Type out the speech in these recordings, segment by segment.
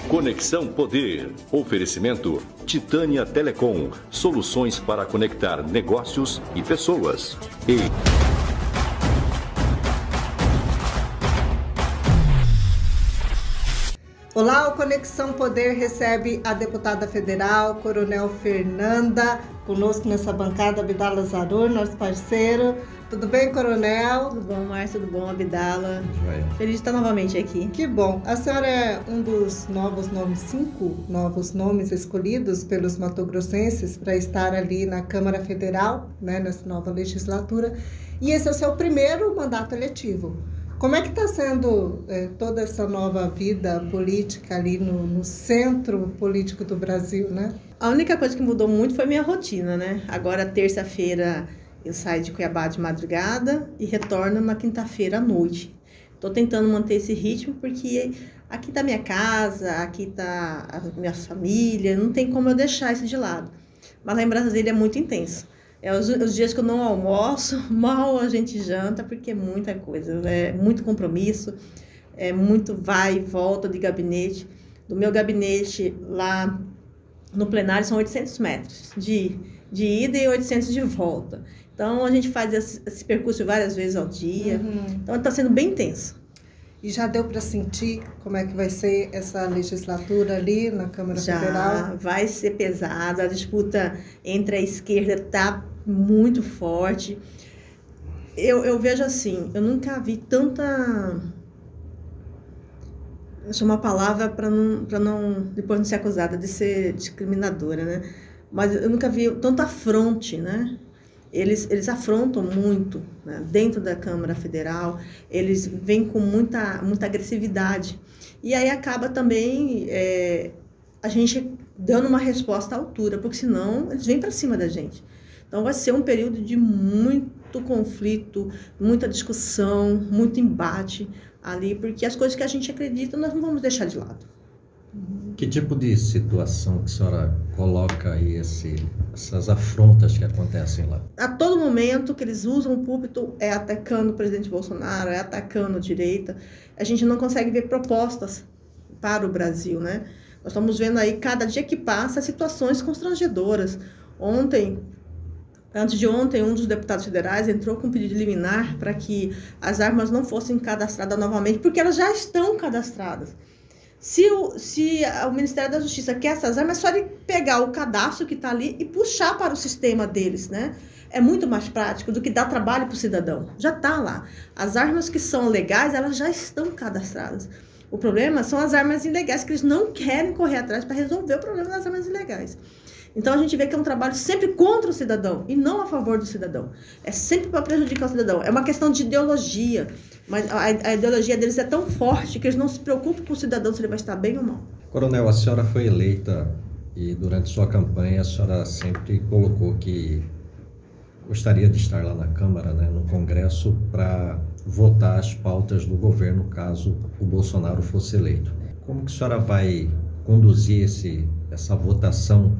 Conexão Poder. Oferecimento Titânia Telecom. Soluções para conectar negócios e pessoas. Olá, o Conexão Poder recebe a deputada federal, Coronel Fernanda, conosco nessa bancada, Abdala Zarur, nosso parceiro. Tudo bem, Coronel? Tudo bom, Márcia? Tudo bom, Abdala? Feliz de estar novamente aqui. Que bom. A senhora é um dos novos nomes, 5 novos nomes escolhidos pelos matogrossenses para estar ali na Câmara Federal, né, nessa nova legislatura. E esse é o seu primeiro mandato eletivo. Como é que está sendo toda essa nova vida política ali no centro político do Brasil, né? A única coisa que mudou muito foi minha rotina, né? Agora, terça-feira, eu saio de Cuiabá de madrugada e retorno na quinta-feira à noite. Estou tentando manter esse ritmo porque aqui está minha casa, aqui está a minha família, não tem como eu deixar isso de lado. Mas lá em Brasília é muito intenso. Os dias que eu não almoço, mal a gente janta, porque é muita coisa, é muito compromisso, é muito vai e volta de gabinete. Do meu gabinete lá no plenário são 800 metros de ida e 800 de volta. Então a gente faz esse percurso várias vezes ao dia, Então está sendo bem intenso. E já deu para sentir como é que vai ser essa legislatura ali na Câmara Federal? Já vai ser pesada, a disputa entre a esquerda está muito forte. Eu vejo assim, eu nunca vi tanta... Deixa uma palavra para não depois não ser acusada de ser discriminadora, né? Mas eu nunca vi tanta afronte, né? Eles afrontam muito, né? Dentro da Câmara Federal, eles vêm com muita agressividade. E aí acaba também a gente dando uma resposta à altura, porque senão eles vêm para cima da gente. Então vai ser um período de muito conflito, muita discussão, muito embate ali, porque as coisas que a gente acredita nós não vamos deixar de lado. Que tipo de situação que a senhora coloca aí essas afrontas que acontecem lá? A todo momento que eles usam o púlpito é atacando o presidente Bolsonaro, é atacando a direita. A gente não consegue ver propostas para o Brasil, né? Nós estamos vendo aí, cada dia que passa, situações constrangedoras. Antes de ontem, um dos deputados federais entrou com um pedido de liminar para que as armas não fossem cadastradas novamente, porque elas já estão cadastradas. Se o Ministério da Justiça quer essas armas, é só ele pegar o cadastro que está ali e puxar para o sistema deles, né? É muito mais prático do que dar trabalho para o cidadão. Já está lá. As armas que são legais, elas já estão cadastradas. O problema são as armas ilegais, que eles não querem correr atrás para resolver o problema das armas ilegais. Então, a gente vê que é um trabalho sempre contra o cidadão e não a favor do cidadão. É sempre para prejudicar o cidadão. É uma questão de ideologia, mas a ideologia deles é tão forte que eles não se preocupam com o cidadão se ele vai estar bem ou mal. Coronel, a senhora foi eleita e durante sua campanha a senhora sempre colocou que gostaria de estar lá na Câmara, né, no Congresso, para votar as pautas do governo caso o Bolsonaro fosse eleito. Como que a senhora vai conduzir essa votação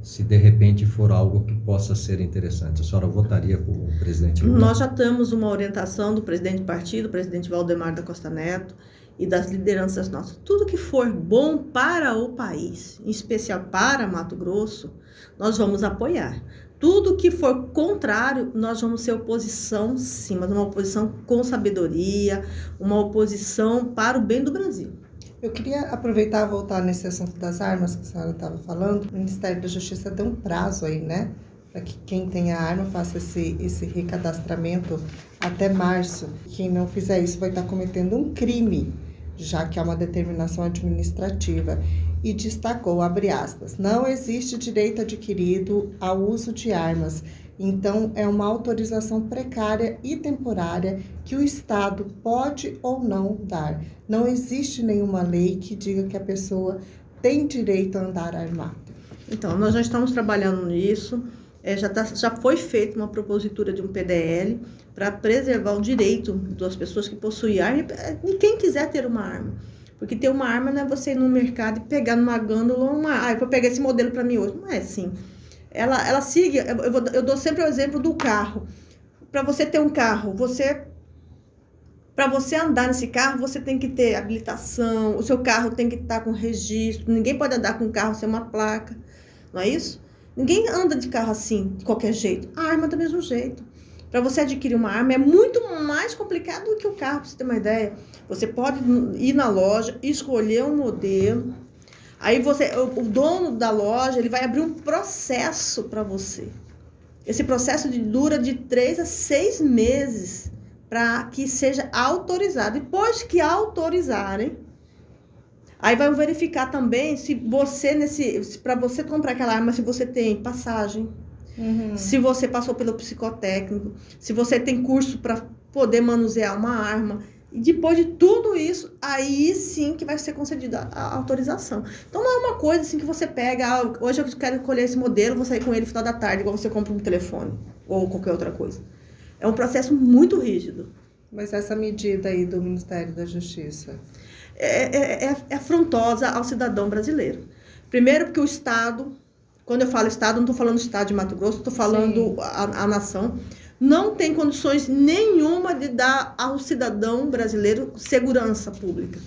se de repente for algo que possa ser interessante? A senhora votaria com o presidente Lula? Nós já temos uma orientação do presidente do partido, o presidente Valdemar da Costa Neto, e das lideranças nossas. Tudo que for bom para o país, em especial para Mato Grosso, nós vamos apoiar. Tudo que for contrário, nós vamos ser oposição, sim, mas uma oposição com sabedoria, uma oposição para o bem do Brasil. Eu queria aproveitar e voltar nesse assunto das armas que a senhora estava falando. O Ministério da Justiça deu um prazo aí, né? Para que quem tem a arma faça esse recadastramento até março. Quem não fizer isso vai estar cometendo um crime, já que é uma determinação administrativa. E destacou, abre aspas, não existe direito adquirido ao uso de armas. Então, é uma autorização precária e temporária que o Estado pode ou não dar. Não existe nenhuma lei que diga que a pessoa tem direito a andar armado. Então, nós já estamos trabalhando nisso. Já foi feita uma propositura de um PDL para preservar o direito das pessoas que possuem arma e quem quiser ter uma arma. Porque ter uma arma não é você ir no mercado e pegar numa gândula eu vou pegar esse modelo para mim hoje. Não é assim. Ela siga, eu dou sempre o exemplo do carro. Para você ter um carro, para Para você andar nesse carro, você tem que ter habilitação, o seu carro tem que estar com registro, ninguém pode andar com carro sem uma placa, não é isso? Ninguém anda de carro assim, de qualquer jeito. A arma do mesmo jeito. Para você adquirir uma arma é muito mais complicado do que o carro, para você ter uma ideia. Você pode ir na loja, escolher um modelo, aí o dono da loja, ele vai abrir um processo para você. Esse processo dura de 3 a 6 meses para que seja autorizado. Depois que autorizarem, aí vai verificar também se você, para você comprar aquela arma, se você tem passagem, se você passou pelo psicotécnico, se você tem curso para poder manusear uma arma. E depois de tudo isso, aí sim que vai ser concedida a autorização. Então não é uma coisa assim que você pega, hoje eu quero escolher esse modelo, vou sair com ele no final da tarde, igual você compra um telefone ou qualquer outra coisa. É um processo muito rígido. Mas essa medida aí do Ministério da Justiça? É afrontosa ao cidadão brasileiro. Primeiro porque o Estado, quando eu falo Estado, não estou falando Estado de Mato Grosso, estou falando a nação, não tem condições nenhuma de dar ao cidadão brasileiro segurança pública.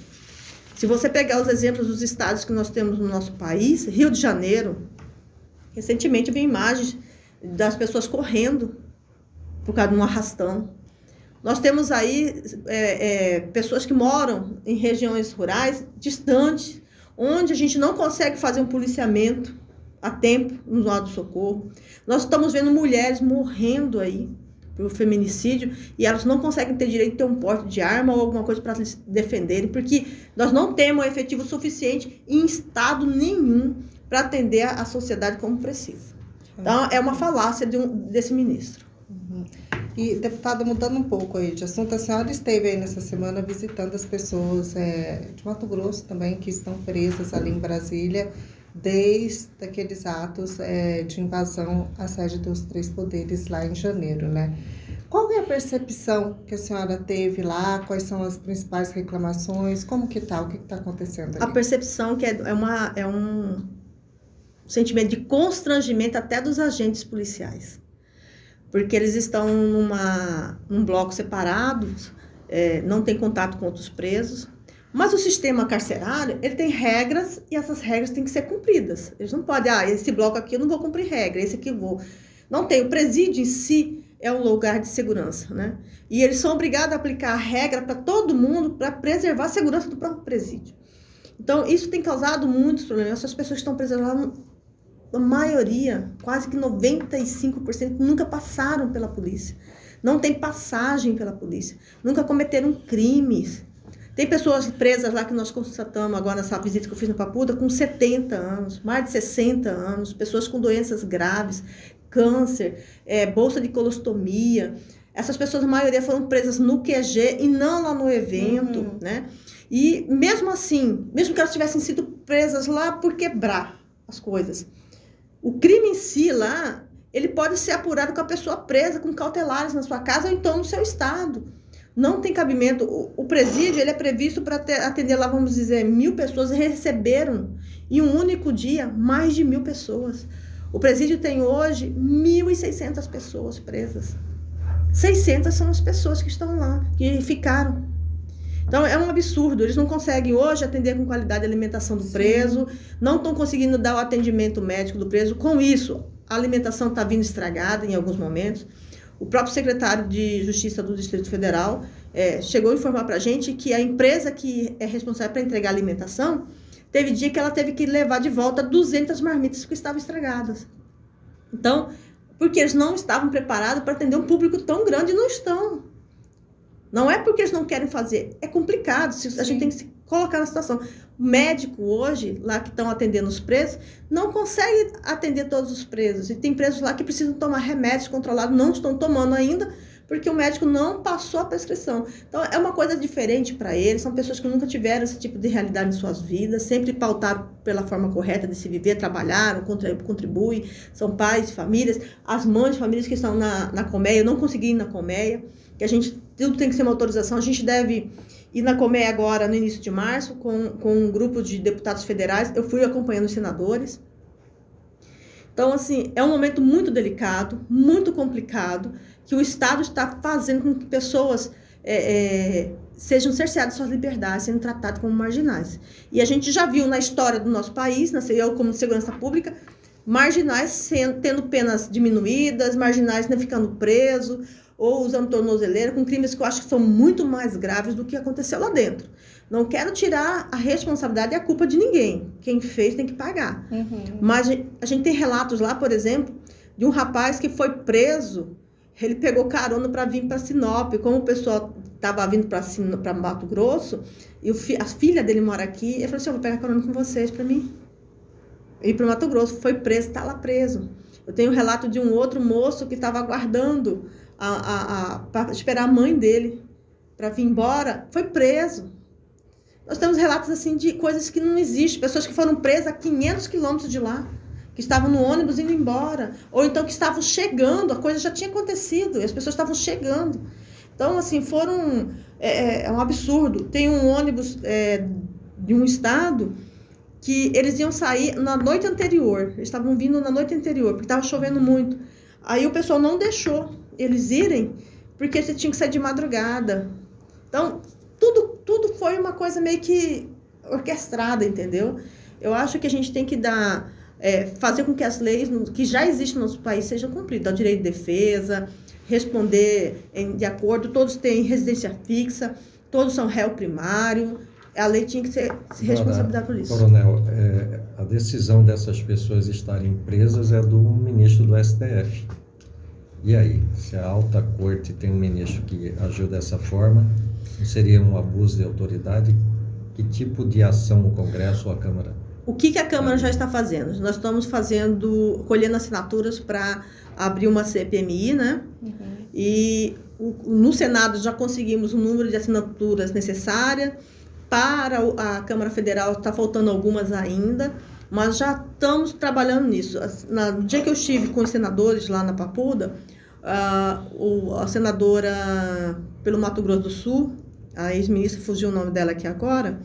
Se você pegar os exemplos dos estados que nós temos no nosso país, Rio de Janeiro, recentemente vi imagens das pessoas correndo por causa de um arrastão. Nós temos aí pessoas que moram em regiões rurais distantes, onde a gente não consegue fazer um policiamento a tempo no lado do socorro. Nós estamos vendo mulheres morrendo aí por feminicídio e elas não conseguem ter direito de ter um porte de arma ou alguma coisa para se defenderem, porque nós não temos efetivo suficiente em estado nenhum para atender a sociedade como precisa. Então, é uma falácia desse ministro. E, deputada, mudando um pouco aí de assunto, a senhora esteve aí nessa semana visitando as pessoas de Mato Grosso também, que estão presas ali em Brasília, desde aqueles atos de invasão à sede dos 3 poderes lá em janeiro, né? Qual é a percepção que a senhora teve lá? Quais são as principais reclamações? Como que tá? O que está acontecendo ali? A percepção que é um sentimento de constrangimento até dos agentes policiais. Porque eles estão num bloco separado, não tem contato com outros presos. Mas o sistema carcerário, ele tem regras e essas regras têm que ser cumpridas. Eles não podem, esse bloco aqui eu não vou cumprir regra, esse aqui eu vou. Não tem, o presídio em si é um lugar de segurança, né? E eles são obrigados a aplicar a regra para todo mundo para preservar a segurança do próprio presídio. Então, isso tem causado muitos problemas. Essas pessoas que estão presas lá, a maioria, quase que 95%, nunca passaram pela polícia. Não tem passagem pela polícia. Nunca cometeram crimes. Tem pessoas presas lá que nós constatamos agora nessa visita que eu fiz no Papuda com 70 anos, mais de 60 anos, pessoas com doenças graves, câncer, bolsa de colostomia. Essas pessoas, a maioria, foram presas no QG e não lá no evento, né? E mesmo assim, mesmo que elas tivessem sido presas lá por quebrar as coisas, o crime em si lá, ele pode ser apurado com a pessoa presa, com cautelares na sua casa ou então no seu estado. Não tem cabimento. O presídio, ele é previsto para atender lá, vamos dizer, 1.000 pessoas, e receberam em um único dia mais de 1.000 pessoas. O presídio tem hoje 1.600 pessoas presas. 600 são as pessoas que estão lá, que ficaram. Então, é um absurdo. Eles não conseguem hoje atender com qualidade a alimentação do preso, não estão conseguindo dar o atendimento médico do preso. Com isso, a alimentação está vindo estragada em alguns momentos. O próprio secretário de Justiça do Distrito Federal chegou a informar para a gente que a empresa que é responsável para entregar a alimentação, teve dia que ela teve que levar de volta 200 marmitas que estavam estragadas. Então, porque eles não estavam preparados para atender um público tão grande e não estão. Não é porque eles não querem fazer, é complicado, a gente tem que se colocar na situação. O médico hoje, lá que estão atendendo os presos, não consegue atender todos os presos. E tem presos lá que precisam tomar remédios controlados, não estão tomando ainda, porque o médico não passou a prescrição. Então, é uma coisa diferente para eles, são pessoas que nunca tiveram esse tipo de realidade em suas vidas, sempre pautaram pela forma correta de se viver, trabalharam, contribuem, são pais de famílias, as mães de famílias que estão na colmeia, não conseguiram ir na colmeia, que a gente, tudo tem que ser uma autorização, a gente deve ir na colmeia agora, no início de março, com um grupo de deputados federais, eu fui acompanhando os senadores. Então, assim, é um momento muito delicado, muito complicado, que o Estado está fazendo com que pessoas sejam cerceadas suas liberdades, sendo tratados como marginais. E a gente já viu na história do nosso país, eu como segurança pública, marginais tendo penas diminuídas, marginais não ficando presos, ou usando tornozeleira, com crimes que eu acho que são muito mais graves do que aconteceu lá dentro. Não quero tirar a responsabilidade e a culpa de ninguém. Quem fez tem que pagar. Mas a gente tem relatos lá, por exemplo, de um rapaz que foi preso, ele pegou carona para vir para Sinop. Como o pessoal estava vindo para Mato Grosso, e a filha dele mora aqui, ele falou assim, eu vou pegar carona com vocês para mim ir para o Mato Grosso. Foi preso, está lá preso. Eu tenho um relato de um outro moço que estava aguardando para esperar a mãe dele para vir embora, foi preso. Nós temos relatos assim de coisas que não existem, pessoas que foram presas a 500 quilômetros de lá, que estavam no ônibus indo embora, ou então que estavam chegando, a coisa já tinha acontecido, e as pessoas estavam chegando. Então, assim, é um absurdo. Tem um ônibus de um estado que eles iam sair na noite anterior, eles estavam vindo na noite anterior, porque estava chovendo muito. Aí o pessoal não deixou eles irem, porque você tinha que sair de madrugada. Então, tudo foi uma coisa meio que orquestrada, entendeu? Eu acho que a gente tem que fazer com que as leis que já existem no nosso país sejam cumpridas. O direito de defesa, responder de acordo, todos têm residência fixa, todos são réu primário. A lei tinha que se responsabilizar por isso. Coronel, a decisão dessas pessoas estarem presas é do ministro do STF. E aí, se a alta corte tem um ministro que agiu dessa forma, não seria um abuso de autoridade? Que tipo de ação o Congresso ou a Câmara? O que a Câmara já está fazendo? Nós estamos colhendo assinaturas para abrir uma CPMI, né? E no Senado já conseguimos o número de assinaturas necessárias. Para a Câmara Federal está faltando algumas ainda, mas já estamos trabalhando nisso. No dia que eu estive com os senadores lá na Papuda, a senadora pelo Mato Grosso do Sul, a ex-ministra, fugiu o nome dela aqui agora,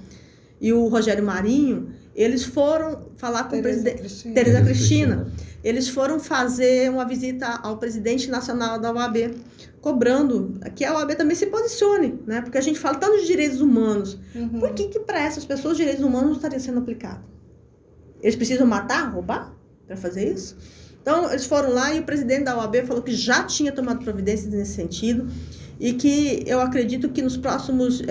e o Rogério Marinho, eles foram falar com o presidente Tereza Cristina. Eles foram fazer uma visita ao presidente nacional da OAB, cobrando que a OAB também se posicione, né? Porque a gente fala tanto de direitos humanos. Por que para essas pessoas os direitos humanos não estariam sendo aplicados? Eles precisam matar, roubar para fazer isso? Então, eles foram lá e o presidente da OAB falou que já tinha tomado providências nesse sentido e que eu acredito que nos próximos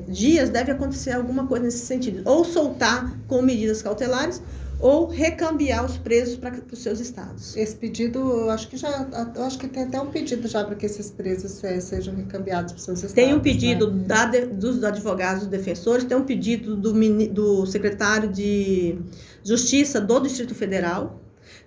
dias deve acontecer alguma coisa nesse sentido. Ou soltar com medidas cautelares ou recambiar os presos para os seus estados. Esse pedido, eu acho que tem até um pedido já para que esses presos sejam recambiados para os seus estados. Tem um pedido, né? dos advogados, dos defensores, tem um pedido do secretário de Justiça do Distrito Federal,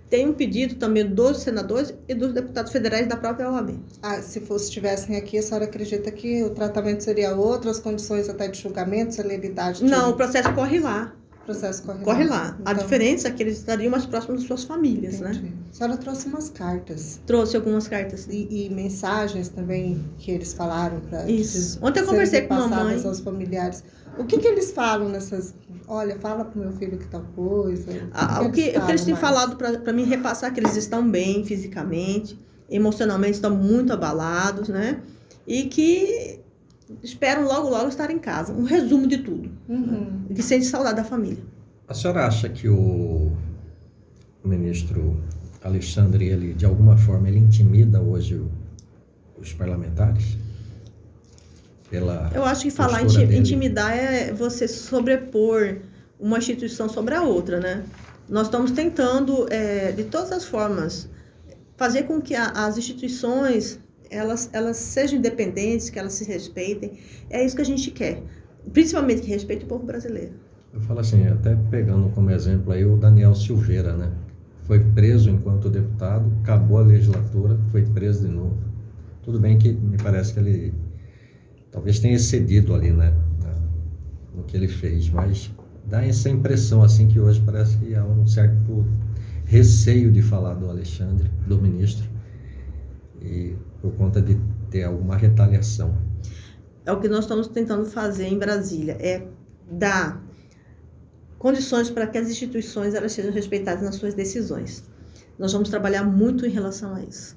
tem um pedido também dos senadores e dos deputados federais da própria OAB. Se estivessem aqui, a senhora acredita que o tratamento seria outro, as condições até de julgamento, celeridade? Não, o processo corre lá. O processo corre lá. Então, a diferença é que eles estariam mais próximos das suas famílias, entendi. né? A senhora trouxe umas cartas. Trouxe algumas cartas. E mensagens também que eles falaram para isso. Ontem eu conversei com a mãe. Aos familiares. O que eles falam nessas... Olha, fala pro meu filho que tal coisa. O que eles têm falado para mim repassar que eles estão bem fisicamente, emocionalmente estão muito abalados, né? E que esperam logo estar em casa. Um resumo de tudo. E que sente saudade da família. A senhora acha que o ministro Alexandre, ele, de alguma forma, ele intimida hoje os parlamentares? Eu acho que falar intimidar é você sobrepor uma instituição sobre a outra, né? Nós estamos tentando, de todas as formas, fazer com que as instituições elas sejam independentes, que elas se respeitem. É isso que a gente quer. Principalmente que respeite o povo brasileiro. Eu falo assim, até pegando como exemplo aí o Daniel Silveira, né? Foi preso enquanto deputado, acabou a legislatura, foi preso de novo. Tudo bem que me parece que ele talvez tenha excedido ali, né? No que ele fez, mas dá essa impressão assim que hoje parece que há um certo receio de falar do Alexandre, do ministro, e por conta de ter alguma retaliação. É o que nós estamos tentando fazer em Brasília, é dar condições para que as instituições elas sejam respeitadas nas suas decisões. Nós vamos trabalhar muito em relação a isso.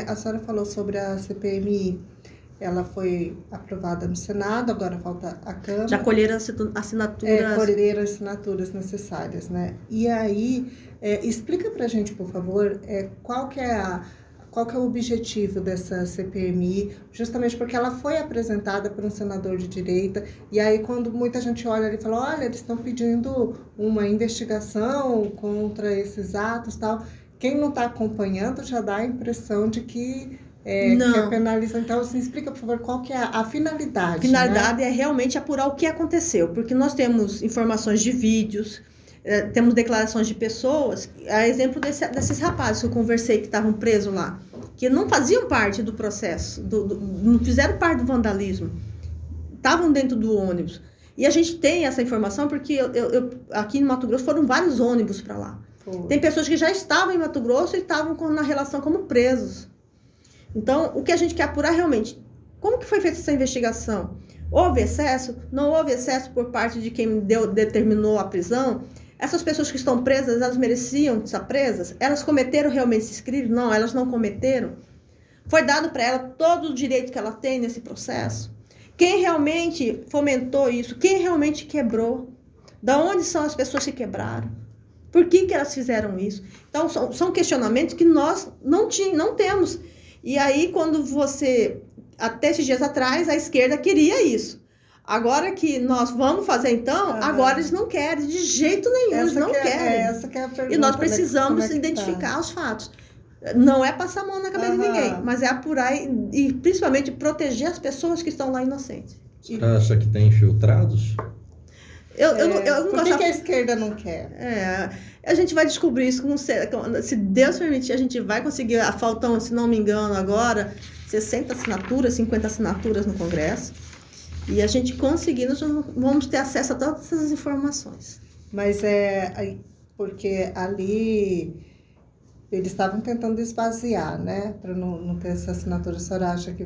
A senhora falou sobre a CPMI. ela foi aprovada no Senado, agora falta a Câmara. Já colheram assinaturas. Colheram assinaturas necessárias, né? E aí, explica pra gente, por favor, qual que é o objetivo dessa CPMI, justamente porque ela foi apresentada por um senador de direita, e aí quando muita gente olha e fala, olha, eles estão pedindo uma investigação contra esses atos e tal, quem não está acompanhando já dá a impressão de que quer penalizar. Então, assim, explica, por favor, qual que é a finalidade. A finalidade, né? É realmente apurar o que aconteceu, porque nós temos informações de vídeos, temos declarações de pessoas, a exemplo desses rapazes que eu conversei que estavam presos lá, que não faziam parte do processo, não fizeram parte do vandalismo, estavam dentro do ônibus. E a gente tem essa informação porque eu aqui no Mato Grosso foram vários ônibus para lá. Tem pessoas que já estavam em Mato Grosso e estavam na relação como presos. Então, o que a gente quer apurar realmente, como que foi feita essa investigação? Houve excesso? Não houve excesso por parte de quem determinou a prisão? Essas pessoas que estão presas, elas mereciam estar presas? Elas cometeram realmente esses crimes? Não, elas não cometeram. Foi dado para ela todo o direito que ela tem nesse processo? Quem realmente fomentou isso? Quem realmente quebrou? Da onde são as pessoas que quebraram? Por que elas fizeram isso? Então, são questionamentos que nós não temos. E aí, quando até esses dias atrás, a esquerda queria isso. Agora que nós vamos fazer, então, agora eles não querem, de jeito nenhum, eles não querem. Essa que é a pergunta, e nós precisamos identificar os fatos. Não é passar a mão na cabeça de ninguém, mas é apurar e principalmente proteger as pessoas que estão lá inocentes. Você acha que tem infiltrados? Eu não por que a esquerda não quer? A gente vai descobrir isso, se Deus permitir, a gente vai conseguir, faltam, se não me engano agora, 60 assinaturas, 50 assinaturas no Congresso, e a gente conseguindo, nós vamos ter acesso a todas essas informações. Mas porque ali eles estavam tentando esvaziar, né, para não ter essa assinatura. A senhora acha que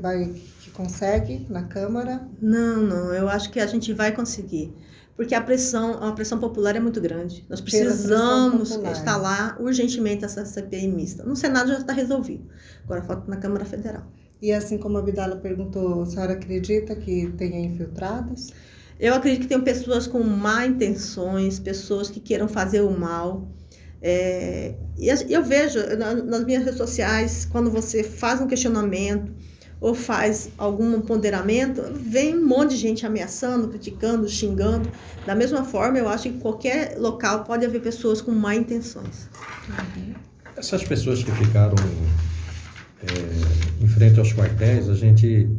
consegue na Câmara? Não, eu acho que a gente vai conseguir. Porque a pressão popular é muito grande. Nós precisamos instalar urgentemente essa CPI mista. No Senado já está resolvido. Agora falta na Câmara Federal. E assim como a Vidala perguntou, a senhora acredita que tenha infiltrados? Eu acredito que tem pessoas com má intenções, pessoas que queiram fazer o mal. E eu vejo nas minhas redes sociais, quando você faz um questionamento ou faz algum ponderamento, vem um monte de gente ameaçando, criticando, xingando. Da mesma forma, eu acho que em qualquer local pode haver pessoas com má intenções. Essas pessoas que ficaram em frente aos quartéis, a gente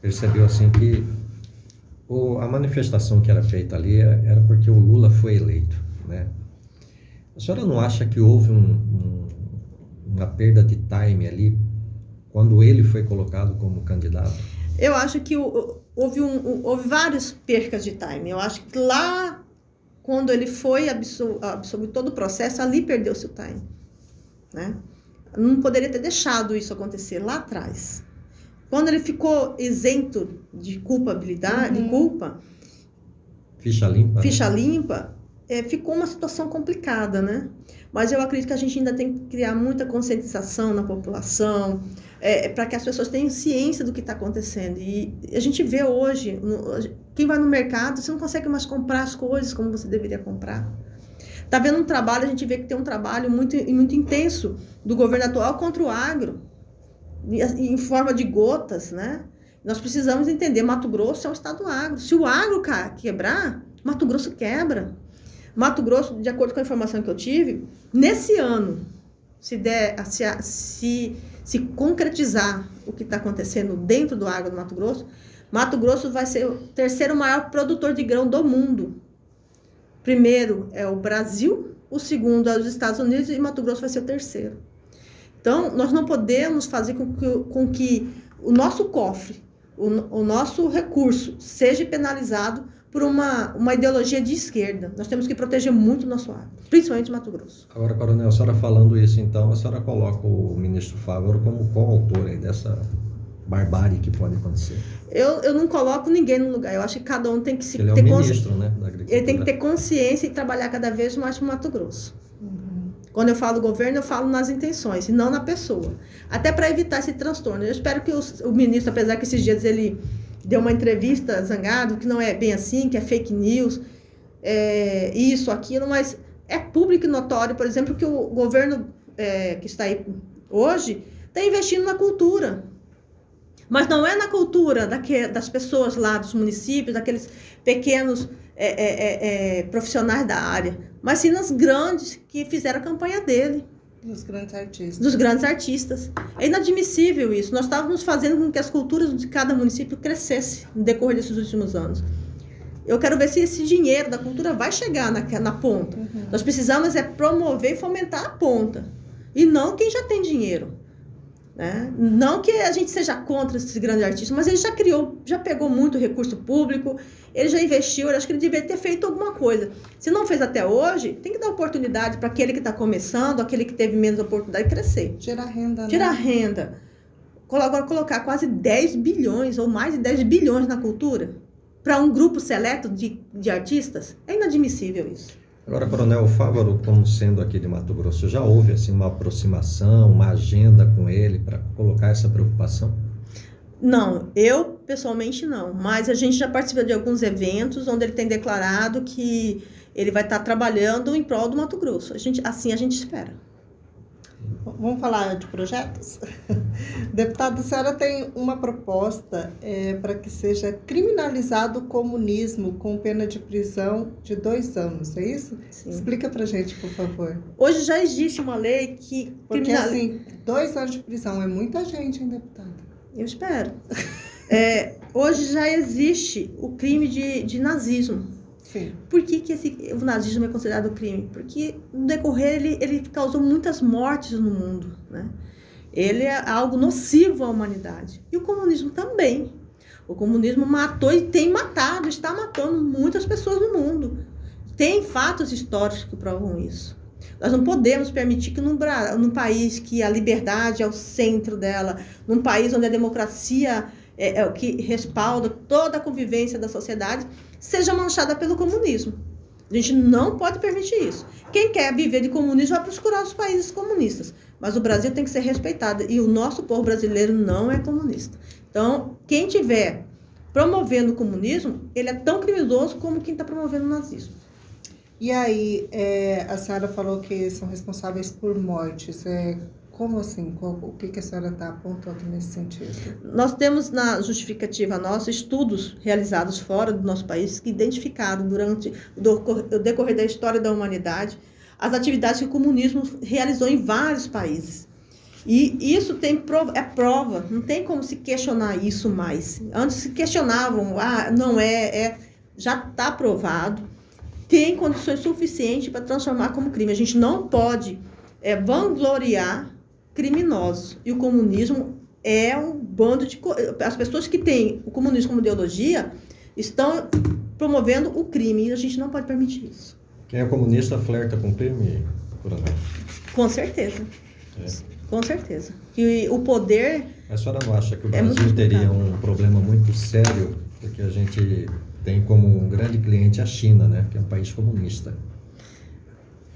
percebeu assim que a manifestação que era feita ali era porque o Lula foi eleito, né? A senhora não acha que houve uma perda de time ali quando ele foi colocado como candidato? Eu acho que houve várias percas de time. Eu acho que lá, quando ele foi absorver todo o processo, ali perdeu-se o time, né? Não poderia ter deixado isso acontecer lá atrás. Quando ele ficou isento de culpabilidade, de culpa, ficha limpa, ficou uma situação complicada, né? Mas eu acredito que a gente ainda tem que criar muita conscientização na população, para que as pessoas tenham ciência do que está acontecendo. E a gente vê hoje, quem vai no mercado, você não consegue mais comprar as coisas como você deveria comprar. Está vendo um trabalho, a gente vê que tem um trabalho muito intenso do governo atual contra o agro, em forma de gotas, né? Nós precisamos entender, Mato Grosso é um estado agro. Se o agro quebrar, Mato Grosso quebra. Mato Grosso, de acordo com a informação que eu tive, nesse ano, se concretizar o que está acontecendo dentro do agro do Mato Grosso vai ser o terceiro maior produtor de grão do mundo. Primeiro é o Brasil, o segundo é os Estados Unidos e Mato Grosso vai ser o terceiro. Então, nós não podemos fazer com que o nosso cofre, o nosso recurso seja penalizado por uma ideologia de esquerda. Nós temos que proteger muito o nosso agro, principalmente Mato Grosso. Agora, Coronel, a senhora falando isso, então, a senhora coloca o ministro Fávaro como coautor aí dessa barbárie que pode acontecer? Eu não coloco ninguém no lugar. Eu acho que cada um tem que ter ministro, né, da Agricultura. Ele tem que ter consciência e trabalhar cada vez mais para o Mato Grosso. Quando eu falo governo, eu falo nas intenções e não na pessoa. Até para evitar esse transtorno. Eu espero que o ministro, apesar que esses dias ele deu uma entrevista zangado, que não é bem assim, que é fake news, isso, aquilo, mas é público e notório, por exemplo, que o governo que está aí hoje está investindo na cultura. Mas não é na cultura das pessoas lá, dos municípios, daqueles pequenos profissionais da área, mas sim nas grandes que fizeram a campanha dele. Dos grandes artistas. Dos grandes artistas. É inadmissível isso. Nós estávamos fazendo com que as culturas de cada município crescessem no decorrer desses últimos anos. Eu quero ver se esse dinheiro da cultura vai chegar na ponta. Uhum. Nós precisamos promover e fomentar a ponta. E não quem já tem dinheiro. Né? Não que a gente seja contra esses grandes artistas, mas ele já pegou muito recurso público, ele já investiu, eu acho que ele deveria ter feito alguma coisa. Se não fez até hoje, tem que dar oportunidade para aquele que está começando, aquele que teve menos oportunidade, crescer. Tirar renda, Tirar né? renda. Agora colocar quase 10 bilhões ou mais de 10 bilhões na cultura para um grupo seleto de artistas, é inadmissível isso. Agora, Coronel Fávaro, como sendo aqui de Mato Grosso, já houve assim, uma aproximação, uma agenda com ele para colocar essa preocupação? Não, eu pessoalmente não, mas a gente já participa de alguns eventos onde ele tem declarado que ele vai estar trabalhando em prol do Mato Grosso. Assim a gente espera. Vamos falar de projetos? Deputada, a senhora tem uma proposta para que seja criminalizado o comunismo com pena de prisão de 2 anos, é isso? Sim. Explica pra gente, por favor. Hoje já existe uma lei que Porque assim, 2 anos de prisão é muita gente, hein, deputada? Eu espero. Hoje já existe o crime de nazismo. Sim. Por que o nazismo é considerado crime? Porque no decorrer ele causou muitas mortes no mundo, né? Ele é algo nocivo à humanidade. E o comunismo também. O comunismo matou e está matando muitas pessoas no mundo. Tem fatos históricos que provam isso. Nós não podemos permitir que num país que a liberdade é o centro dela, num país onde a democracia é o que respalda toda a convivência da sociedade, seja manchada pelo comunismo. A gente não pode permitir isso. Quem quer viver de comunismo vai procurar os países comunistas, mas o Brasil tem que ser respeitado e o nosso povo brasileiro não é comunista. Então, quem estiver promovendo o comunismo, ele é tão criminoso como quem está promovendo o nazismo. E aí, a senhora falou que são responsáveis por mortes. Como assim? O que a senhora está apontando nesse sentido? Nós temos na justificativa nossa estudos realizados fora do nosso país que identificaram durante o decorrer da história da humanidade as atividades que o comunismo realizou em vários países. E isso é prova, não tem como se questionar isso mais. Antes se questionavam, já está provado, tem condições suficientes para transformar como crime. A gente não pode vangloriar criminosos. E o comunismo é um bando de... As pessoas que têm o comunismo como ideologia estão promovendo o crime e a gente não pode permitir isso. Quem é comunista flerta com crime, Coronel? Com certeza. Com certeza. Que o poder... A senhora não acha que o Brasil teria um problema muito sério, porque a gente tem como um grande cliente a China, né? Que é um país comunista.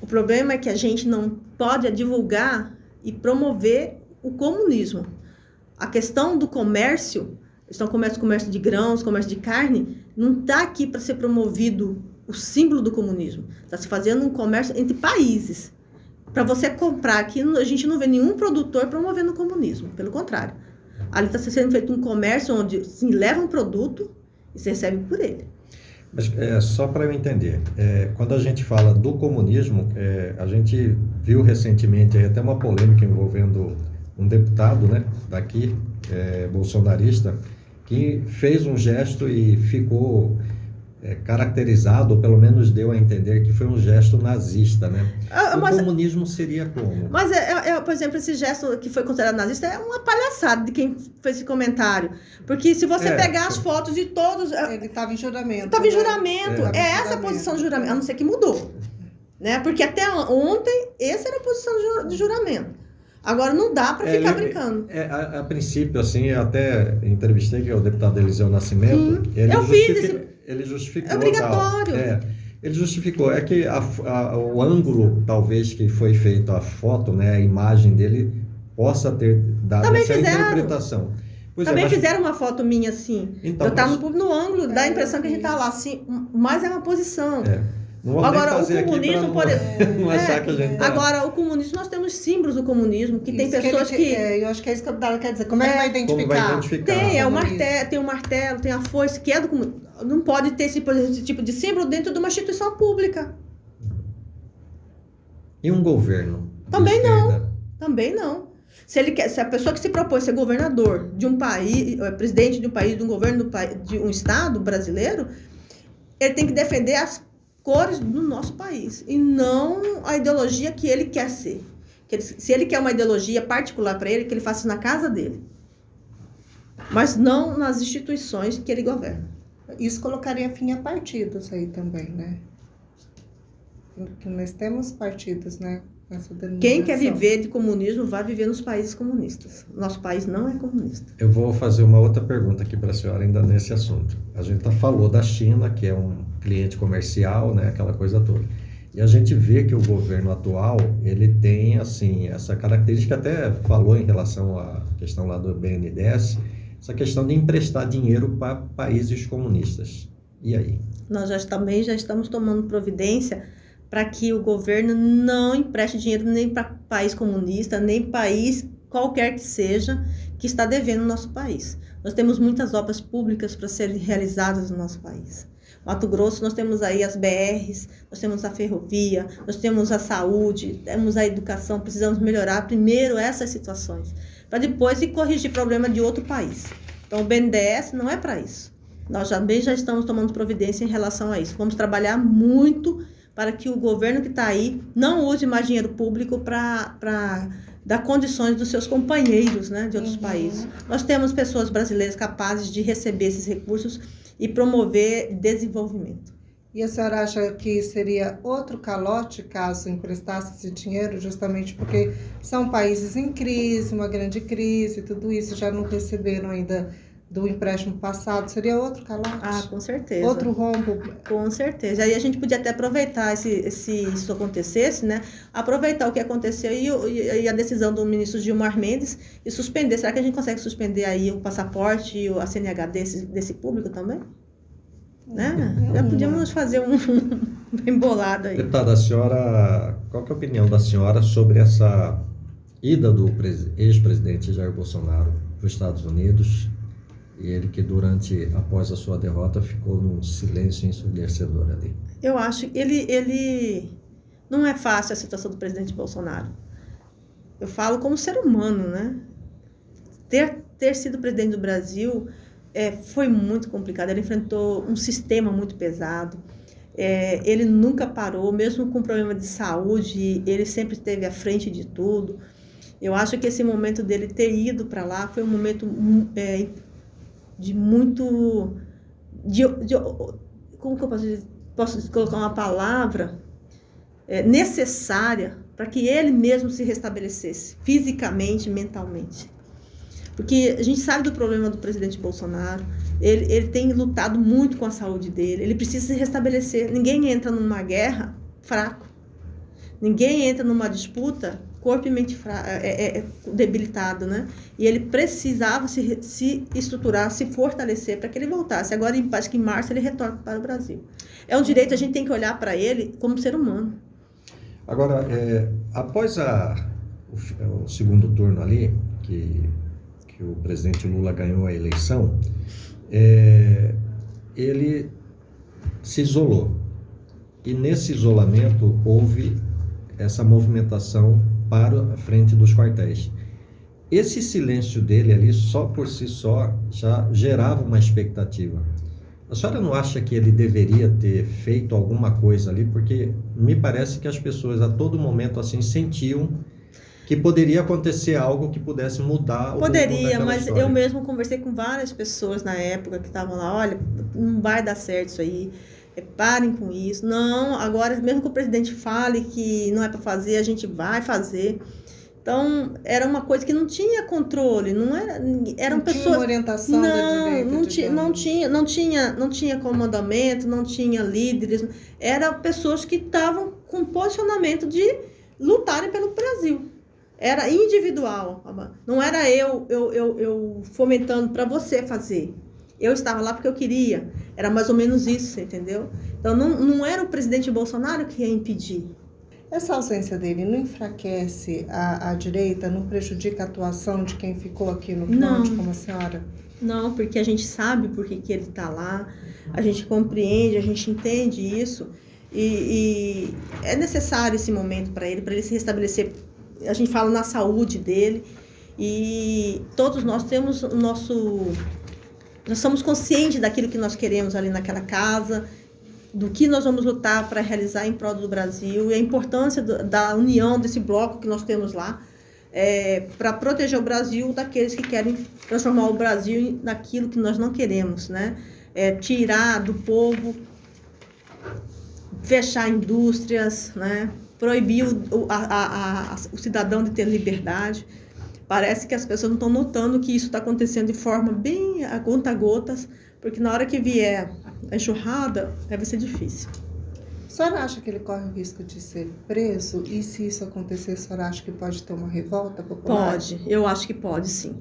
O problema é que a gente não pode divulgar e promover o comunismo. A questão do comércio de grãos, comércio de carne, não está aqui para ser promovido o símbolo do comunismo. Está se fazendo um comércio entre países. Para você comprar aqui, a gente não vê nenhum produtor promovendo o comunismo. Pelo contrário. Ali está sendo feito um comércio onde se leva um produto e se recebe por ele. Mas só para eu entender, quando a gente fala do comunismo, a gente viu recentemente até uma polêmica envolvendo um deputado, né, daqui, bolsonarista, que fez um gesto e ficou caracterizado, ou pelo menos deu a entender que foi um gesto nazista, né? O comunismo seria como? Mas, por exemplo, esse gesto que foi considerado nazista é uma palhaçada de quem fez esse comentário. Porque se você pegar as fotos de todos... Ele estava em juramento. Estava em juramento. Essa a posição de juramento, a não ser que mudou. Né? Porque até ontem, essa era a posição de juramento. Agora, não dá para ficar brincando. A princípio, assim, eu até entrevistei que é o deputado Eliseu Nascimento. Ele justificou. Ele justificou. É obrigatório. Ele justificou, é que o ângulo, talvez, que foi feito a foto, né, a imagem dele, possa ter dado Também essa fizeram. interpretação. Pois Também mas- fizeram uma foto minha assim. Então, eu estava mas- no ângulo, dá a impressão que a gente tá lá assim, mas é uma posição. Não vamos nem Agora, o fazer aqui comunismo, pra por não, não achar que a gente tá... Agora, o comunismo, nós temos símbolos do comunismo, que tem Isso pessoas ele- que... eu acho que é isso que a Abdala quer dizer. Como é que vai identificar? Como vai identificar? Tem, é o Comunismo. martelo, tem o martelo, tem a foice, que é do comunismo. Não pode ter esse tipo de símbolo dentro de uma instituição pública. E um governo de Também não. esquerda? Também não. Se a pessoa que se propõe ser governador de um país, presidente de um país, de um governo de um estado brasileiro, ele tem que defender as cores do nosso país e não a ideologia que ele quer ser. Se ele quer uma ideologia particular para ele, que ele faça isso na casa dele, mas não nas instituições que ele governa. Isso colocaria fim a partidos aí também, né? Porque nós temos partidos, né? Nessa Quem quer denominação. viver de comunismo vai viver nos países comunistas. Nosso país não é comunista. Eu vou fazer uma outra pergunta aqui para a senhora ainda nesse assunto. A gente falou da China, que é um cliente comercial, né, aquela coisa toda. E a gente vê que o governo atual, ele tem, assim, essa característica, até falou em relação à questão lá do BNDES, essa questão de emprestar dinheiro para países comunistas. E aí? Nós também já estamos tomando providência para que o governo não empreste dinheiro nem para país comunista, nem país qualquer que seja que está devendo no nosso país. Nós temos muitas obras públicas para serem realizadas no nosso país. Mato Grosso, nós temos aí as BRs, nós temos a ferrovia, nós temos a saúde, temos a educação. Precisamos melhorar primeiro essas situações, para depois ir corrigir problema de outro país. Então, o BNDES não é para isso. Nós também já estamos tomando providência em relação a isso. Vamos trabalhar muito para que o governo que está aí não use mais dinheiro público para dar condições dos seus companheiros, né, de outros países. Nós temos pessoas brasileiras capazes de receber esses recursos e promover desenvolvimento. E a senhora acha que seria outro calote caso emprestasse esse dinheiro, justamente porque são países em crise, uma grande crise, tudo isso já não receberam ainda do empréstimo passado? Seria outro calote? Ah, com certeza. Outro rombo? Com certeza. Aí a gente podia até aproveitar se isso acontecesse, né? Aproveitar o que aconteceu e a decisão do ministro Gilmar Mendes e suspender. Será que a gente consegue suspender aí o passaporte e a CNH desse público também? Né? Já podíamos fazer um bem bolado aí. Deputada, a senhora, qual que é a opinião da senhora sobre essa ida do ex-presidente Jair Bolsonaro para os Estados Unidos? E ele que após a sua derrota, ficou num silêncio ensurdecedor ali. Eu acho que ele não é fácil a situação do presidente Bolsonaro. Eu falo como ser humano, né? Ter sido presidente do Brasil foi muito complicado. Ele enfrentou um sistema muito pesado. Ele nunca parou, mesmo com problema de saúde, ele sempre esteve à frente de tudo. Eu acho que esse momento dele ter ido para lá foi um momento de muito... como que eu posso colocar uma palavra necessária para que ele mesmo se restabelecesse, fisicamente, mentalmente. Porque a gente sabe do problema do presidente Bolsonaro, ele tem lutado muito com a saúde dele, ele precisa se restabelecer. Ninguém entra numa guerra fraco, ninguém entra numa disputa corpo e mente debilitado, né? E ele precisava se estruturar, se fortalecer para que ele voltasse. Agora, acho que em março ele retorna para o Brasil. É um direito, a gente tem que olhar para ele como ser humano. Agora, após o segundo turno ali, que o presidente Lula ganhou a eleição, ele se isolou. E nesse isolamento houve essa movimentação para a frente dos quartéis. Esse silêncio dele ali, só por si só, já gerava uma expectativa. A senhora não acha que ele deveria ter feito alguma coisa ali? Porque me parece que as pessoas a todo momento assim sentiam que poderia acontecer algo que pudesse mudar o rumo daquela mas história. eu mesmo conversei com várias pessoas na época que estavam lá, olha, não vai dar certo isso aí, parem com isso. Não, agora mesmo que o presidente fale que não é para fazer, a gente vai fazer. Então, era uma coisa que não tinha controle, eram Não pessoas... tinha uma orientação da direita, não tinha comandamento, não tinha líderes, eram pessoas que estavam com posicionamento de lutarem pelo Brasil. Era individual, não era eu fomentando para você fazer. Eu estava lá porque eu queria, era mais ou menos isso, entendeu? Então, não era o presidente Bolsonaro que ia impedir. Essa ausência dele não enfraquece a direita, não prejudica a atuação de quem ficou aqui no fronte, como a senhora? Não, porque a gente sabe por que ele está lá, a gente compreende, a gente entende isso, e é necessário esse momento para ele se restabelecer. A gente fala na saúde dele, e todos nós temos o nosso... Nós somos conscientes daquilo que nós queremos ali naquela casa, do que nós vamos lutar para realizar em prol do Brasil, e a importância da união desse bloco que nós temos lá, para proteger o Brasil daqueles que querem transformar o Brasil naquilo que nós não queremos, né? Tirar do povo, fechar indústrias, né? Proibir o cidadão de ter liberdade. Parece que as pessoas não estão notando que isso está acontecendo de forma bem a conta-gotas, porque na hora que vier a enxurrada, vai ser difícil. A senhora acha que ele corre o risco de ser preso? E se isso acontecer, a senhora acha que pode ter uma revolta popular? Pode, eu acho que pode, sim.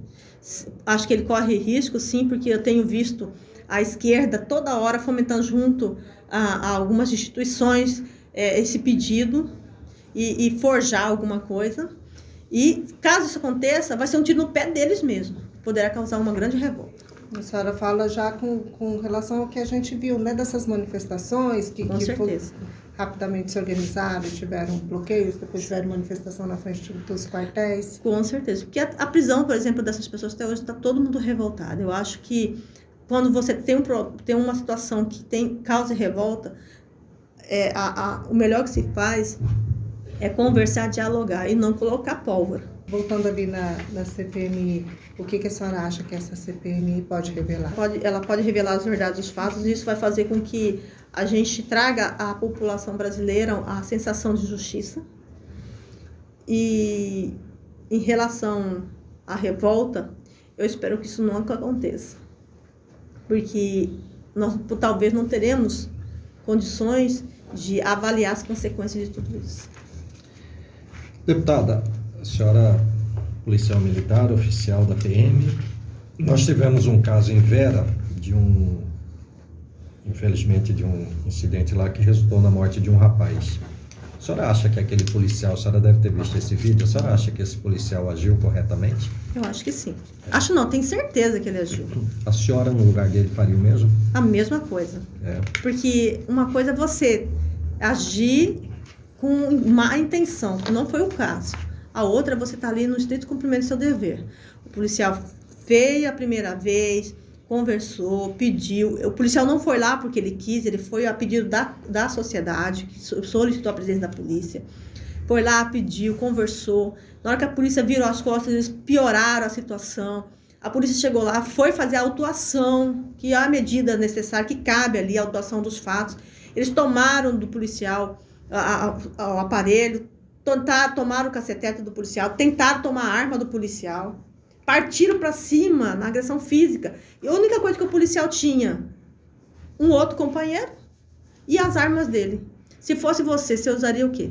Acho que ele corre risco, sim, porque eu tenho visto a esquerda toda hora fomentando junto a algumas instituições esse pedido e forjar alguma coisa. E caso isso aconteça, vai ser um tiro no pé deles mesmo. Poderá causar uma grande revolta. A senhora fala já com relação ao que a gente viu, né? Dessas manifestações que rapidamente se organizaram, tiveram bloqueios, depois tiveram manifestação na frente dos quartéis. Com certeza. Porque a prisão, por exemplo, dessas pessoas até hoje está todo mundo revoltado. Eu acho que quando você tem uma situação que causa revolta, o melhor que se faz é conversar, dialogar e não colocar pólvora. Voltando ali na CPMI, o que a senhora acha que essa CPMI pode revelar? Ela pode revelar as verdades dos fatos, e isso vai fazer com que a gente traga à população brasileira a sensação de justiça. E em relação à revolta, eu espero que isso nunca aconteça, porque nós talvez não teremos condições de avaliar as consequências de tudo isso. Deputada, a senhora, policial militar, oficial da PM, nós tivemos um caso em Vera, infelizmente, de um incidente lá que resultou na morte de um rapaz. A senhora acha que aquele policial, a senhora deve ter visto esse vídeo, a senhora acha que esse policial agiu corretamente? Eu acho que sim. Acho não, tenho certeza que ele agiu. A senhora, no lugar dele, faria o mesmo? A mesma coisa. Porque uma coisa é você agir com má intenção, que não foi o caso. A outra é você estar ali no estrito cumprimento do seu dever. O policial veio a primeira vez, conversou, pediu. O policial não foi lá porque ele quis, ele foi a pedido da sociedade, que solicitou a presença da polícia. Foi lá, pediu, conversou. Na hora que a polícia virou as costas, eles pioraram a situação. A polícia chegou lá, foi fazer a autuação, que é a medida necessária, que cabe ali, a autuação dos fatos. Eles tomaram do policial o aparelho, tomaram o cacetete do policial, tentaram tomar a arma do policial, partiram para cima na agressão física. E a única coisa que o policial tinha, um outro companheiro e as armas dele. Se fosse você usaria o quê?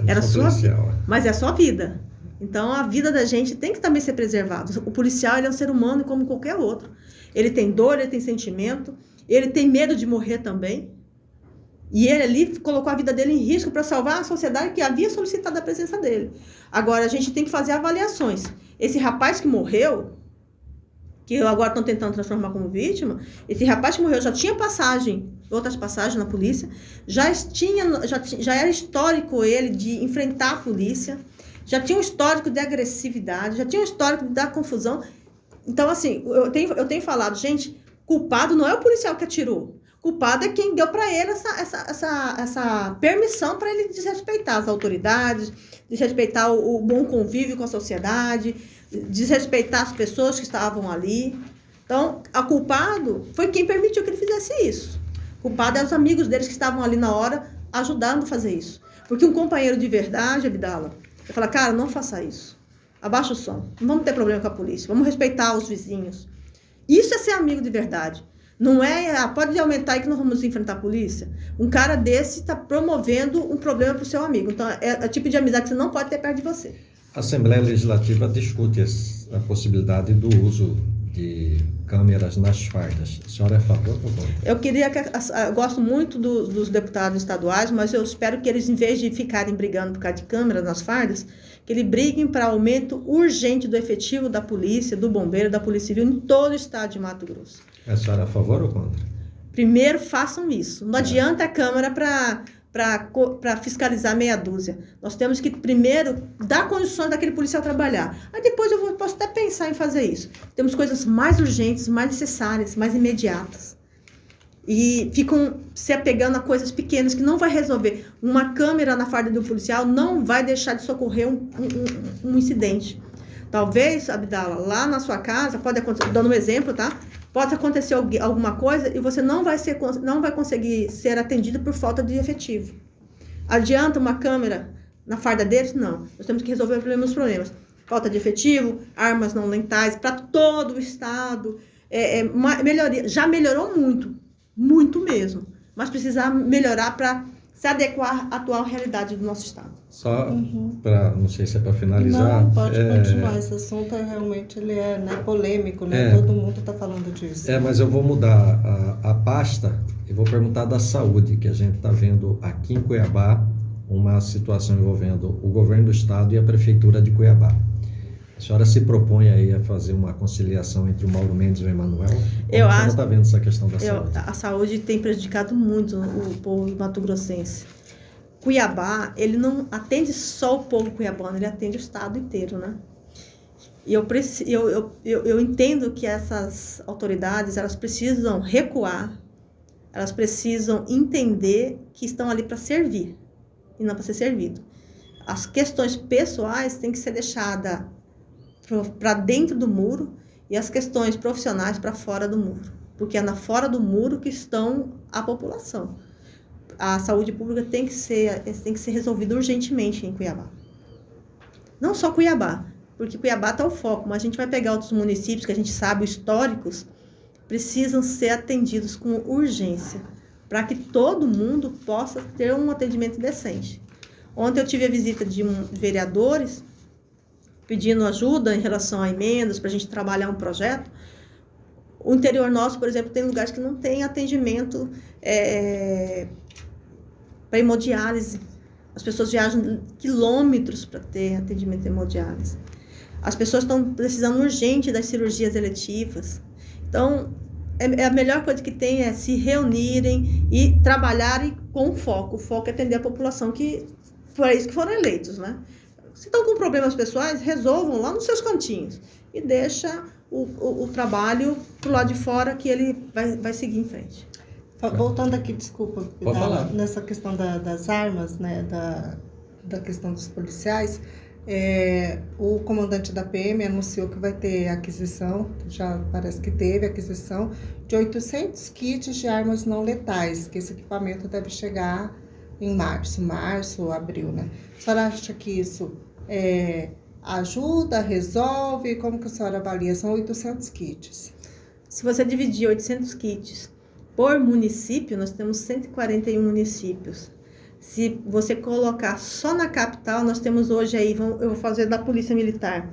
Era sua vida, mas é a sua vida. Então, a vida da gente tem que também ser preservada. O policial, ele é um ser humano como qualquer outro. Ele tem dor, ele tem sentimento, ele tem medo de morrer também. E ele ali colocou a vida dele em risco para salvar a sociedade que havia solicitado a presença dele. Agora, a gente tem que fazer avaliações. Esse rapaz que morreu, que agora estão tentando transformar como vítima, esse rapaz que morreu já tinha outras passagens na polícia, já era histórico ele de enfrentar a polícia, já tinha um histórico de agressividade, já tinha um histórico de dar confusão. Então, assim, eu tenho falado, gente, culpado não é o policial que atirou. Culpado é quem deu para ele essa permissão para ele desrespeitar as autoridades, desrespeitar o bom convívio com a sociedade, desrespeitar as pessoas que estavam ali. Então, a culpado foi quem permitiu que ele fizesse isso. Culpado é os amigos deles que estavam ali na hora ajudando a fazer isso. Porque um companheiro de verdade, Abdala, Eu falo, cara, não faça isso. Abaixa o som. Não vamos ter problema com a polícia. Vamos respeitar os vizinhos. Isso é ser amigo de verdade. Não é, pode aumentar aí que nós vamos enfrentar a polícia. Um cara desse está promovendo um problema para o seu amigo. Então, é o tipo de amizade que você não pode ter perto de você. A Assembleia Legislativa discute a possibilidade do uso de câmeras nas fardas. A senhora é a favor ou contra? Eu gosto muito dos deputados estaduais, mas eu espero que eles, em vez de ficarem brigando por causa de câmera nas fardas, que eles briguem para aumento urgente do efetivo da polícia, do bombeiro, da polícia civil em todo o estado de Mato Grosso. A senhora é a favor ou contra? Primeiro façam isso. Não adianta a câmera para fiscalizar meia dúzia. Nós temos que primeiro dar condições daquele policial trabalhar. Aí depois posso até pensar em fazer isso. Temos coisas mais urgentes, mais necessárias, mais imediatas. E ficam se apegando a coisas pequenas que não vai resolver. Uma câmera na farda do policial não vai deixar de socorrer um incidente. Talvez, Abdala, lá na sua casa, pode acontecer, dando um exemplo, tá? Pode acontecer alguma coisa e você não vai conseguir ser atendido por falta de efetivo. Adianta uma câmera na farda deles? Não. Nós temos que resolver os problemas. Falta de efetivo, armas não letais para todo o estado. Melhoria. Já melhorou muito, muito mesmo. Mas precisa melhorar para se adequar à atual realidade do nosso estado. Só para, não sei se é para finalizar. Não, pode continuar. Esse assunto realmente ele é polêmico, né? Todo mundo está falando disso. Mas eu vou mudar a pasta e vou perguntar da saúde, que a gente está vendo aqui em Cuiabá uma situação envolvendo o governo do estado e a prefeitura de Cuiabá. A senhora se propõe aí a fazer uma conciliação entre o Mauro Mendes e o Emanuel? Como a senhora está vendo essa questão da saúde? A saúde tem prejudicado muito o povo mato-grossense. Cuiabá, ele não atende só o povo cuiabano, ele atende o estado inteiro, né? E eu entendo que essas autoridades, elas precisam recuar, elas precisam entender que estão ali para servir e não para ser servido. As questões pessoais têm que ser deixadas para dentro do muro e as questões profissionais para fora do muro, porque é fora do muro que estão a população. A saúde pública tem que ser resolvida urgentemente em Cuiabá. Não só Cuiabá, porque Cuiabá está o foco, mas a gente vai pegar outros municípios que a gente sabe, históricos, precisam ser atendidos com urgência, para que todo mundo possa ter um atendimento decente. Ontem eu tive a visita de vereadores pedindo ajuda em relação a emendas para a gente trabalhar um projeto. O interior nosso, por exemplo, tem lugares que não tem atendimento para hemodiálise. As pessoas viajam quilômetros para ter atendimento de hemodiálise. As pessoas estão precisando urgente das cirurgias eletivas. Então, a melhor coisa que tem é se reunirem e trabalharem com foco. O foco é atender a população, que foi isso que foram eleitos, né? Se estão com problemas pessoais, resolvam lá nos seus cantinhos e deixa o trabalho pro lado de fora, que ele vai seguir em frente. Voltando aqui, desculpa, nessa questão das armas, né, da questão dos policiais, o comandante da PM anunciou que vai ter aquisição, já parece que teve aquisição, de 800 kits de armas não letais, que esse equipamento deve chegar em março, abril, né? A senhora acha que isso ajuda, resolve? Como que a senhora avalia? São 800 kits. Se você dividir 800 kits por município, nós temos 141 municípios. Se você colocar só na capital, nós temos hoje aí, eu vou fazer da Polícia Militar.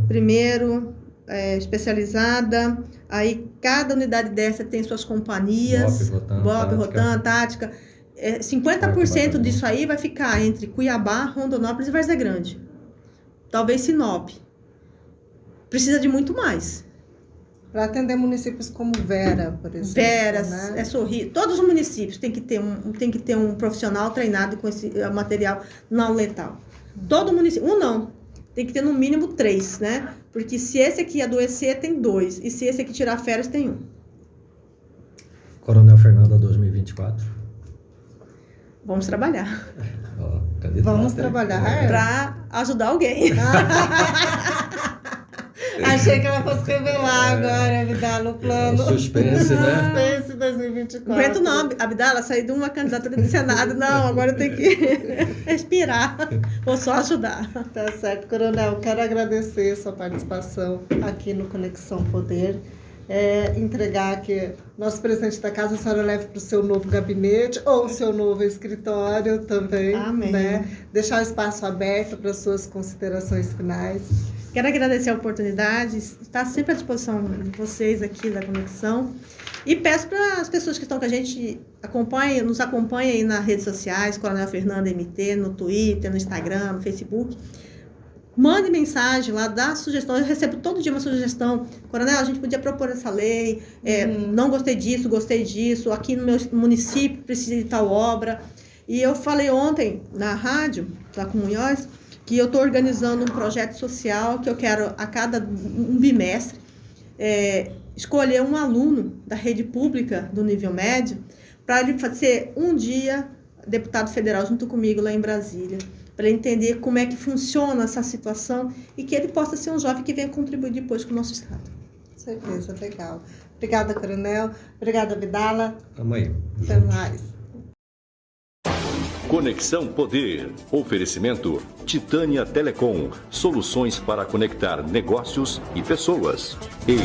Primeiro, especializada. Aí cada unidade dessa tem suas companhias. BOP, Rotan, Tática. 50% disso aí vai ficar entre Cuiabá, Rondonópolis e Várzea Grande. Talvez Sinop. Precisa de muito mais. Para atender municípios como Vera, por exemplo. Vera, né? Sorriso. Todos os municípios têm que ter um profissional treinado com esse material não letal. Todo município. Não. Tem que ter no mínimo 3, né? Porque se esse aqui adoecer, tem 2. E se esse aqui tirar férias, tem 1. Coronel Fernanda 2024. Vamos trabalhar. Vamos trabalhar para ajudar alguém. Achei que ela fosse revelar agora, me dar no plano. Suspense, né? Suspense 2024. 2024. Não aguento não, Abdala, sair de uma candidatura de Senado. Não, agora eu tenho que respirar. Vou só ajudar. Tá certo, Coronel. Quero agradecer a sua participação aqui no Conexão Poder. Entregar que nosso presidente da casa, a senhora leve para o seu novo gabinete ou o seu novo escritório também. Amém. Né? Deixar o espaço aberto para suas considerações finais. Quero agradecer a oportunidade, estar sempre à disposição de vocês aqui da Conexão. E peço para as pessoas que estão com a gente, nos acompanhem aí nas redes sociais, Coronel Fernando MT, no Twitter, no Instagram, no Facebook. Mande mensagem lá, dá sugestão. Eu recebo todo dia uma sugestão. Coronel, a gente podia propor essa lei. Não gostei disso, gostei disso. Aqui no meu município precisa de tal obra. E eu falei ontem na rádio, lá com o Munhoz, que eu estou organizando um projeto social que eu quero, a cada um bimestre, escolher um aluno da rede pública do nível médio para ele fazer um dia deputado federal junto comigo lá em Brasília, para ele entender como é que funciona essa situação e que ele possa ser um jovem que venha contribuir depois com o nosso Estado. Certeza, legal. Obrigada, Coronel. Obrigada, Abdala. Tamo aí. Até mais. Conexão Poder. Oferecimento Titânia Telecom. Soluções para conectar negócios e pessoas. E